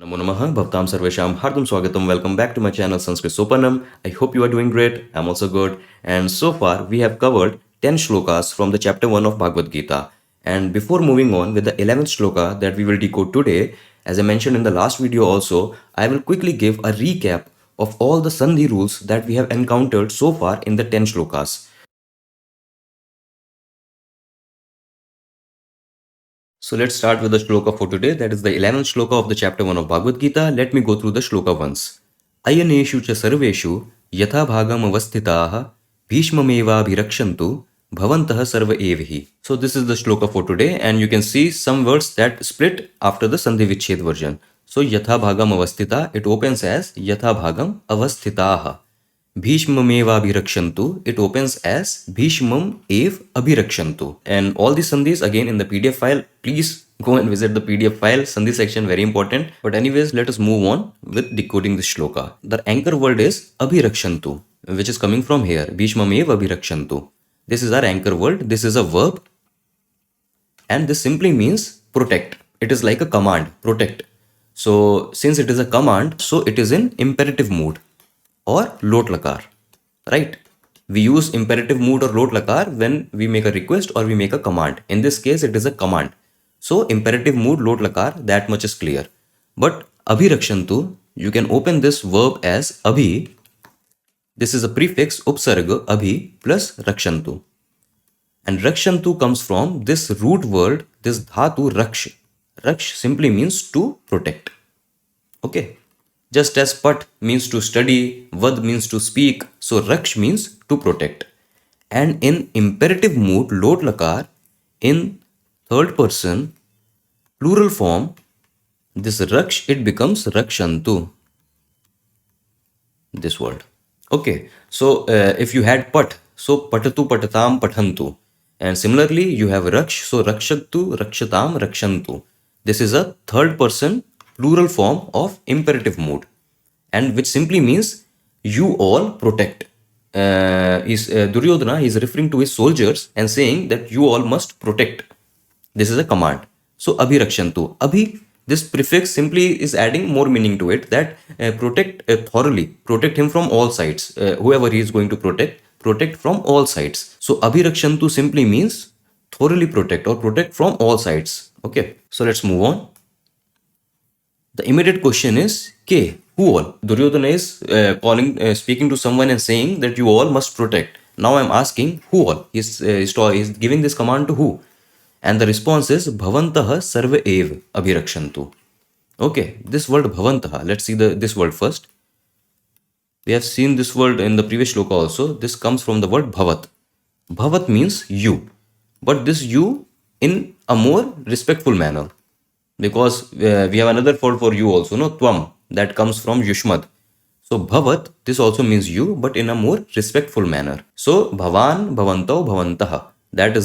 Namo Namaha, Bhavtam Sarvesham, Hardum Swagatam. Welcome back to my channel Sanskrit Sopanam. I hope you are doing great. I'm also good. And so far, we have covered 10 shlokas from the chapter 1 of Bhagavad Gita. And before moving on with the 11th shloka that we will decode today, as I mentioned in the last video also, I will quickly give a recap of all the Sandhi rules that we have encountered so far in the 10 shlokas. So let's start with the shloka for today. That is the 11th shloka of the chapter 1 of Bhagavad Gita. Let me go through the shloka once. Ayaneshu cha sarveshu yatha bhagam avasthitaha bhishmameva bhirakshantu bhavantah sarva evihi. So this is the shloka for today, and you can see some words that split after the Sandhi Vichhed version. So yatha bhagam avasthita, it opens as yatha bhagam avasthitaha. Bhishmameva abhirakshantu, it opens as Bhishmam ev abhirakshantu. And all these sandhis again in the PDF file. Please go and visit the PDF file. Sandhi section, very important. But anyways, let us move on with decoding the shloka. The anchor word is abhirakshantu, which is coming from here. Bhishmam ev abhirakshantu. This is our anchor word. This is a verb. And this simply means protect. It is like a command, protect. So since it is a command, so it is in imperative mood or lot lakar, right? We use imperative mood or lot lakar when we make a request or we make a command. In this case, it is a command. So imperative mood, lot lakar, that much is clear. But abhirakshantu, you can open this verb as abhi. This is a prefix upsarga abhi plus rakshantu. And rakshantu comes from this root word, this dhatu raksh. Raksh simply means to protect. Okay. Just as pat means to study, vad means to speak, so raksh means to protect. And in imperative mood, lot lakar, in third person, plural form, this raksh, it becomes rakshantu. This word. Okay, so if you had pat, so patatu patatam pathantu. And similarly, you have raksh, so rakshatu rakshatam rakshantu. This is a third person plural form of imperative mood, and which simply means you all protect. Duryodhana is referring to his soldiers and saying that you all must protect. This is a command. So abhirakshantu. Abhi, this prefix simply is adding more meaning to it, that protect thoroughly, protect him from all sides. Whoever he is going to protect from all sides. So abhirakshantu simply means thoroughly protect or protect from all sides. Okay, so let's move on. The immediate question is, K, who all? Duryodhana is speaking to someone and saying that you all must protect. Now I'm asking, who all? He's giving this command to who? And the response is, Bhavantah sarva ev abhirakshantu. Okay, this word Bhavantaha, let's see this word first. We have seen this word in the previous shloka also. This comes from the word Bhavat. Bhavat means you, but this you in a more respectful manner. Because we have another word for you also, no? Tvam, that comes from Yushmad. So Bhavat, this also means you, but in a more respectful manner. So Bhavan, Bhavantau, Bhavantaha. That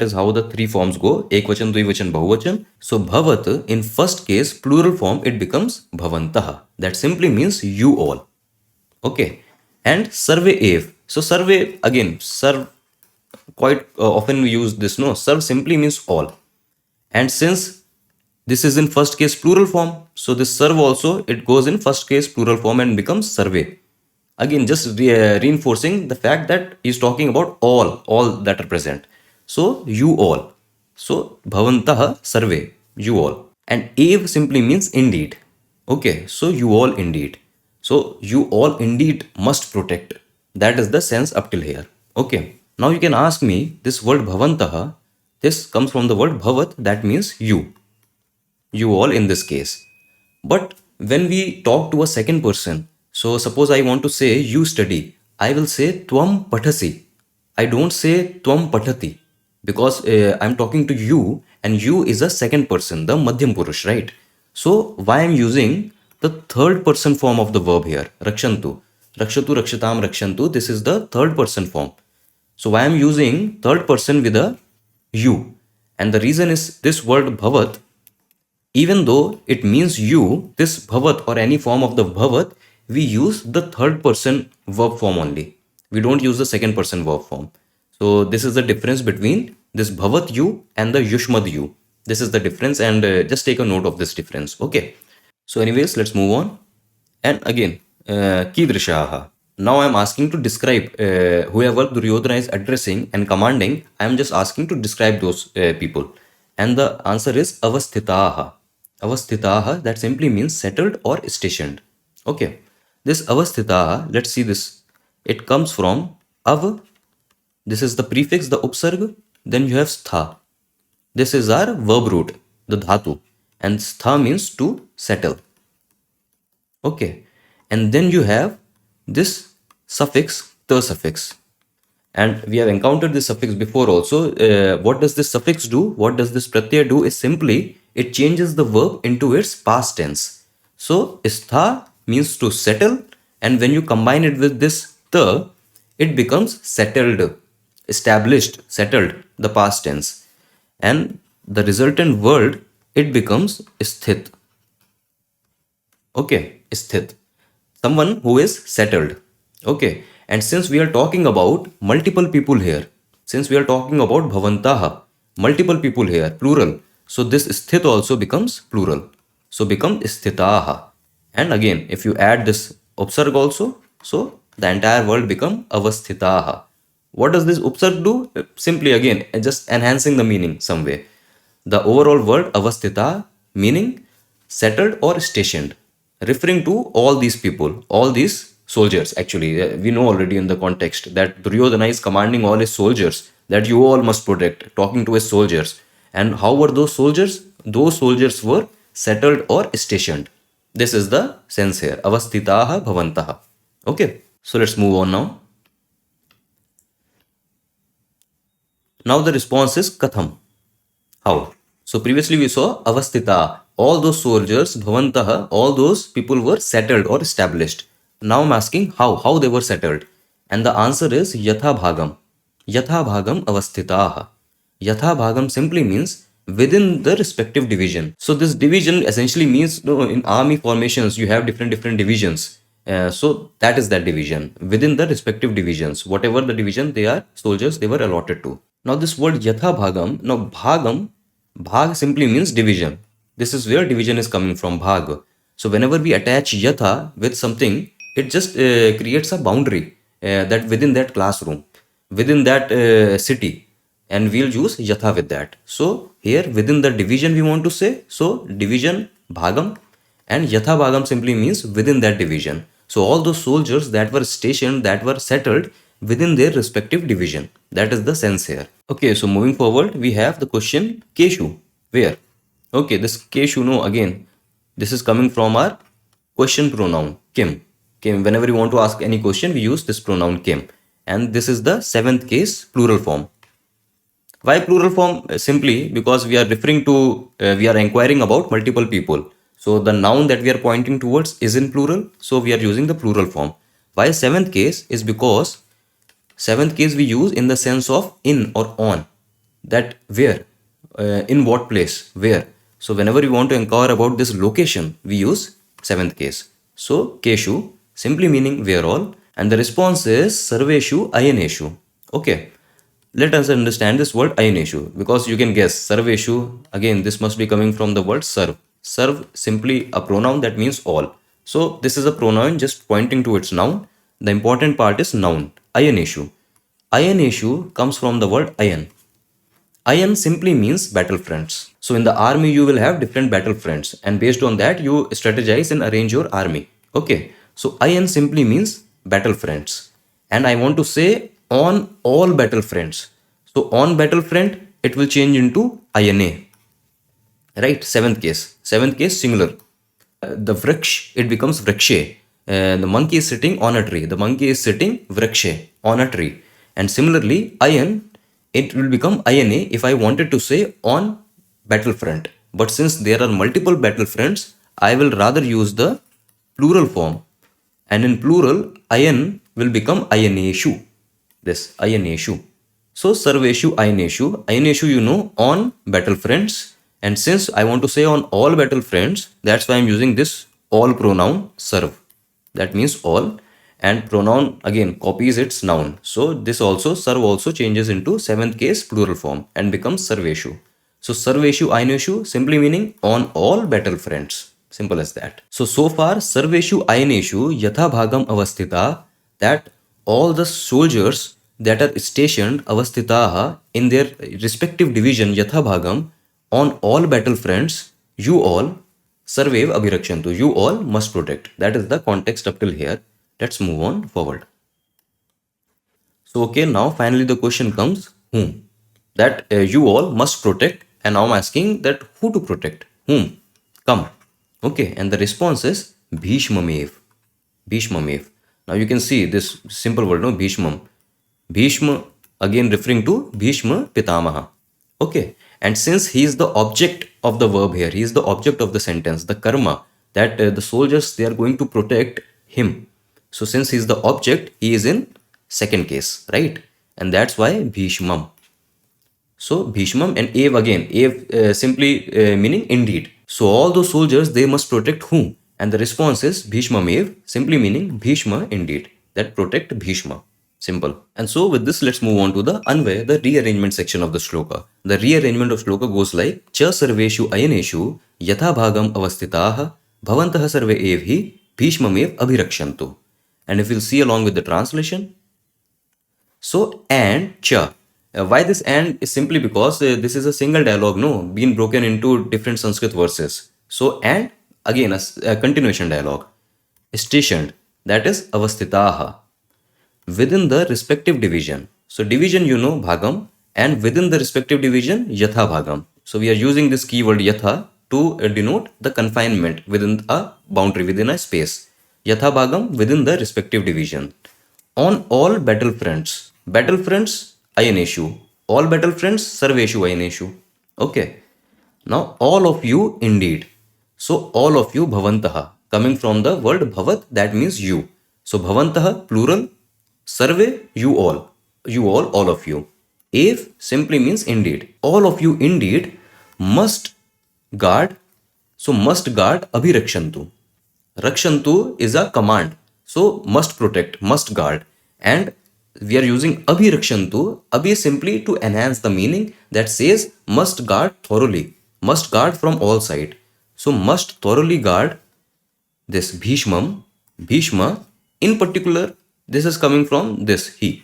is how the three forms go. Ekvachan, Dvivachan, Bahuvachan. So Bhavat, in first case, plural form, it becomes Bhavantaha. That simply means you all. Okay. And Sarve Ev. So Sarve, again, Sarv, quite often we use this, no? Sarv simply means all. And since this is in first case plural form, so this serve also, it goes in first case plural form and becomes survey. Again, just reinforcing the fact that he's talking about all that are present. So you all. So bhavantaha sarve, you all. And ev simply means indeed. Okay, so you all indeed. So you all indeed must protect. That is the sense up till here. Okay, now you can ask me, this word bhavantaha, this comes from the word bhavat, that means you. You all in this case. But when we talk to a second person, so suppose I want to say you study, I will say tvam pathasi. I don't say tvam pathati, because I'm talking to you and you is a second person, the madhyam purush, right? So why I'm using the third person form of the verb here, rakshantu. Rakshatu, rakshatam, rakshantu, this is the third person form. So why I'm using third person with a you. And the reason is this word bhavat, even though it means you, this bhavat or any form of the bhavat, we use the third person verb form only. We don't use the second person verb form. So this is the difference between this bhavat you and the yushmad you. This is the difference, and just take a note of this difference. Okay. So anyways, let's move on. And again, kidrishaha. Now I'm asking to describe whoever Duryodhana is addressing and commanding. I'm just asking to describe those people. And the answer is avasthitaha. Avasthitaha, that simply means settled or stationed. Okay. This avasthitaha, let's see this. It comes from av. This is the prefix, the upsarga. Then you have stha. This is our verb root, the dhatu. And stha means to settle. Okay. And then you have this suffix, the suffix. And we have encountered this suffix before also. What does this suffix do? What does this pratyaya do? Is simply it changes the verb into its past tense. So istha means to settle, and when you combine it with this the, it becomes settled, established, settled, the past tense. And the resultant word, it becomes sthit. Okay, sthit. Someone who is settled. Okay, and since we are talking about multiple people here, since we are talking about bhavantaha, multiple people here, plural, so this sthit also becomes plural. So become sthitaha. And again, if you add this upsarg also, so the entire word become avasthitaha. What does this upsarg do? Simply again, just enhancing the meaning some way. The overall word avasthita meaning settled or stationed, referring to all these people, all these soldiers. Actually, we know already in the context that Duryodhana is commanding all his soldiers that you all must protect, talking to his soldiers. And how were those soldiers? Those soldiers were settled or stationed. This is the sense here. Avasthitaha bhavantaha. Okay, so let's move on now. Now the response is katham. How? So previously we saw avasthita. All those soldiers, bhavantaha, all those people were settled or established. Now I'm asking how they were settled. And the answer is yatha bhagam. Yatha bhagam avasthitaha. Yatha bhagam simply means within the respective division. So this division essentially means, in army formations you have different divisions. So that is that division. Within the respective divisions, whatever the division they are, soldiers they were allotted to. Now this word yatha bhagam, now bhagam, bhag simply means division. This is where division is coming from, bhag. So whenever we attach yatha with something, it just creates a boundary that within that classroom, within that city, and we'll use yatha with that. So here within the division we want to say, so division bhagam, and yatha bhagam simply means within that division. So all those soldiers that were stationed, that were settled within their respective division. That is the sense here. Okay, so moving forward, we have the question Keshu. Where? Okay, this Keshu, no, again, this is coming from our question pronoun, kim. Kim. Whenever you want to ask any question, we use this pronoun kim. And this is the seventh case plural form. Why plural form? Simply because we are referring to, we are inquiring about multiple people. So the noun that we are pointing towards is in plural. So we are using the plural form. Why seventh case? Is because seventh case we use in the sense of in or on. That where, in what place, where. So whenever we want to inquire about this location, we use seventh case. So keshu simply meaning where all. And the response is sarveshu ayaneshu. Okay. Let us understand this word ayaneshu, because you can guess sarveshu. Again, this must be coming from the word serve. Serve simply a pronoun that means all. So this is a pronoun just pointing to its noun. The important part is noun. Ayaneshu. Ayaneshu comes from the word ayan. Ayan simply means battlefronts. So in the army you will have different battlefronts, and based on that you strategize and arrange your army. Okay. So ayan simply means battlefronts. And I want to say on all battlefronts. So on battlefront it will change into ayane. Right? Seventh case. Seventh case singular. The vraksh, it becomes vrakshe. The monkey is sitting on a tree. The monkey is sitting vrakshe, on a tree. And similarly, ayan, it will become ayane if I wanted to say on battlefront. But since there are multiple battlefronts, I will rather use the plural form. And in plural, ayan will become ayaneshu. This ayaneshu. So sarveshu ayaneshu. Ayaneshu, you know, on battlefronts. And since I want to say on all battlefronts, that's why I'm using this all pronoun sarv. That means all. And pronoun again copies its noun. So this also, sarv also changes into seventh case plural form and becomes sarveshu. So sarveshu ayaneshu simply meaning on all battlefronts. Simple as that. So far, Sarveshu Ayaneshu Yatha Bhagam Avasthita, that all the soldiers that are stationed Avasthitaha in their respective division Yatha Bhagam on all battlefronts, you all Sarvev Abhirakshantu, you all must protect. That is the context up till here. Let's move on forward. So, okay, now finally the question comes, whom? That you all must protect, and now I'm asking that who to protect? Whom? Come. Okay, and the response is Bhishmamev. Bhishmamev. Now you can see this simple word, no? Bhishmam. Bhishma, again referring to Bhishma Pitamaha. Okay, and since he is the object of the verb here, he is the object of the sentence, the karma, that the soldiers, they are going to protect him. So since he is the object, he is in second case, right? And that's why Bhishmam. So Bhishmam and Ev again. Ev simply meaning indeed. So all those soldiers, they must protect whom? And the response is Bhishmamev, simply meaning Bhishma indeed. That protect Bhishma. Simple. And so with this, let's move on to the Anvaya, the rearrangement section of the shloka. The rearrangement of shloka goes like Cha sarveshu ayaneshu yatha bhagam avastitaha bhavantaha sarve evhi bhishmamev abhirakshantu. And if you'll see along with the translation, so and cha. Why this and is simply because this is a single dialogue, no, being broken into different Sanskrit verses. So and again a continuation dialogue. Stationed, that is avastitaha, within the respective division. So division, you know, bhagam, and within the respective division, yatha bhagam. So we are using this keyword yatha to denote the confinement within a boundary, within a space. Yatha bhagam, within the respective division. On all battlefronts. Battlefronts, ayaneshu. All battlefronts, sarveshu ayaneshu. Okay. Now all of you indeed. So all of you bhavantaha. Coming from the word bhavat, that means you. So bhavantaha, plural. Sarve, you all. You all of you. Ev simply means indeed. All of you indeed must guard. So must guard abhirakshantu. Rakshantu is a command. So must protect, must guard. And we are using abhirakshantu. Abhi simply to enhance the meaning, that says must guard thoroughly. Must guard from all sides. So must thoroughly guard this Bhishmam. Bhishma in particular, this is coming from this he.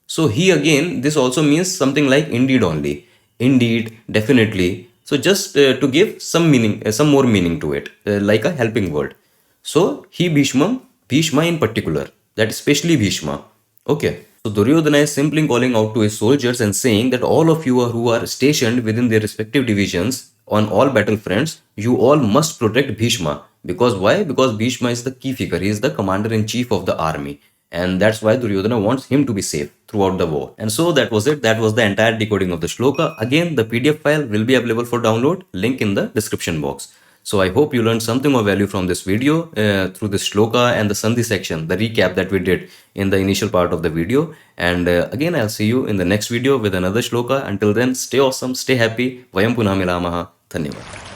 So he again, this also means something like indeed only. Indeed, definitely. So just to give some meaning, some more meaning to it, like a helping word. So he Bhishmam, Bhishma in particular, that especially Bhishma. Okay. So Duryodhana is simply calling out to his soldiers and saying that all of you who are stationed within their respective divisions on all battlefronts, you all must protect Bhishma. Because why? Because Bhishma is the key figure. He is the commander-in-chief of the army. And that's why Duryodhana wants him to be safe throughout the war. And so that was it. That was the entire decoding of the shloka. Again, the PDF file will be available for download. Link in the description box. So I hope you learned something of value from this video through this shloka and the sandhi section, the recap that we did in the initial part of the video. And again, I'll see you in the next video with another shloka. Until then, stay awesome, stay happy. Vayam punah milamaha. Dhanyavad.